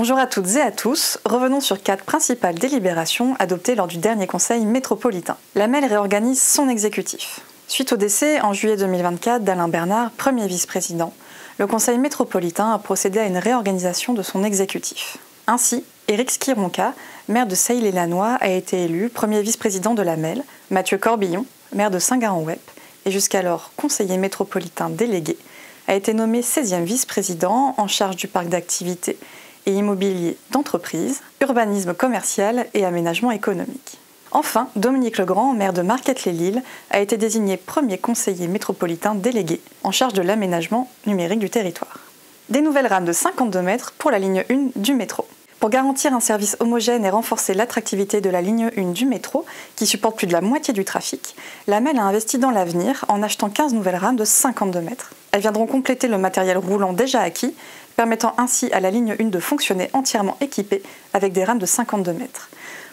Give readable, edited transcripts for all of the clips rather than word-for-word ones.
Bonjour à toutes et à tous, revenons sur 4 principales délibérations adoptées lors du dernier conseil métropolitain. La MEL réorganise son exécutif. Suite au décès en juillet 2024 d'Alain Bernard, premier vice-président, le conseil métropolitain a procédé à une réorganisation de son exécutif. Ainsi, Éric Skironka, maire de Seille-les-Lannoy, a été élu premier vice-président de la MEL, Mathieu Corbillon, maire de Saint-Garan-Wep, et jusqu'alors conseiller métropolitain délégué, a été nommé 16e vice-président en charge du parc d'activités et immobilier d'entreprise, urbanisme commercial et aménagement économique. Enfin, Dominique Legrand, maire de Marquette-les-Lilles, a été désigné premier conseiller métropolitain délégué en charge de l'aménagement numérique du territoire. Des nouvelles rames de 52 mètres pour la ligne 1 du métro. Pour garantir un service homogène et renforcer l'attractivité de la ligne 1 du métro, qui supporte plus de la moitié du trafic, la MEL a investi dans l'avenir en achetant 15 nouvelles rames de 52 mètres. Elles viendront compléter le matériel roulant déjà acquis, permettant ainsi à la ligne 1 de fonctionner entièrement équipée avec des rames de 52 mètres.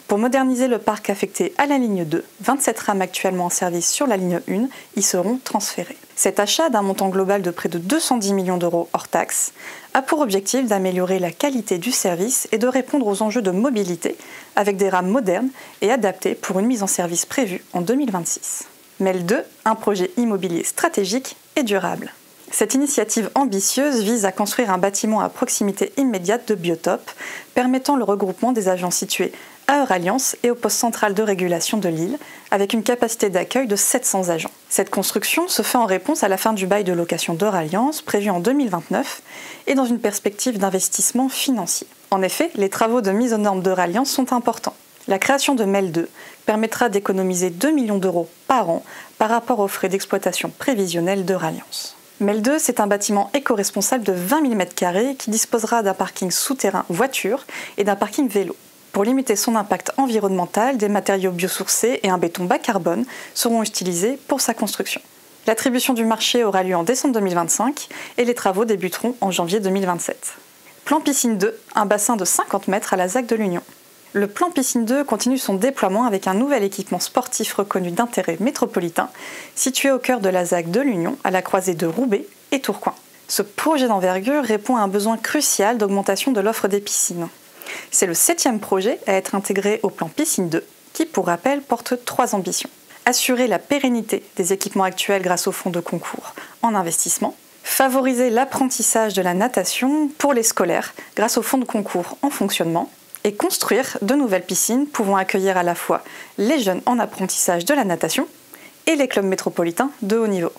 Pour moderniser le parc affecté à la ligne 2, 27 rames actuellement en service sur la ligne 1 y seront transférées. Cet achat d'un montant global de près de 210 millions d'euros hors taxes a pour objectif d'améliorer la qualité du service et de répondre aux enjeux de mobilité avec des rames modernes et adaptées pour une mise en service prévue en 2026. MEL 2, un projet immobilier stratégique et durable. Cette initiative ambitieuse vise à construire un bâtiment à proximité immédiate de Biotope, permettant le regroupement des agents situés à Euralliance et au poste central de régulation de Lille, avec une capacité d'accueil de 700 agents. Cette construction se fait en réponse à la fin du bail de location d'Euralliance, prévu en 2029, et dans une perspective d'investissement financier. En effet, les travaux de mise aux normes d'Euralliance sont importants. La création de MEL 2 permettra d'économiser 2 millions d'euros par an par rapport aux frais d'exploitation prévisionnels d'Euralliance. MEL 2, c'est un bâtiment éco-responsable de 20 000 m² qui disposera d'un parking souterrain voiture et d'un parking vélo. Pour limiter son impact environnemental, des matériaux biosourcés et un béton bas carbone seront utilisés pour sa construction. L'attribution du marché aura lieu en décembre 2025 et les travaux débuteront en janvier 2027. Plan Piscine 2, un bassin de 50 mètres à la ZAC de l'Union. Le plan Piscine 2 continue son déploiement avec un nouvel équipement sportif reconnu d'intérêt métropolitain, situé au cœur de la ZAC de l'Union, à la croisée de Roubaix et Tourcoing. Ce projet d'envergure répond à un besoin crucial d'augmentation de l'offre des piscines. C'est le 7e projet à être intégré au plan Piscine 2, qui, pour rappel, porte 3 ambitions. Assurer la pérennité des équipements actuels grâce au fonds de concours en investissement, favoriser l'apprentissage de la natation pour les scolaires grâce au fonds de concours en fonctionnement, et construire de nouvelles piscines pouvant accueillir à la fois les jeunes en apprentissage de la natation et les clubs métropolitains de haut niveau.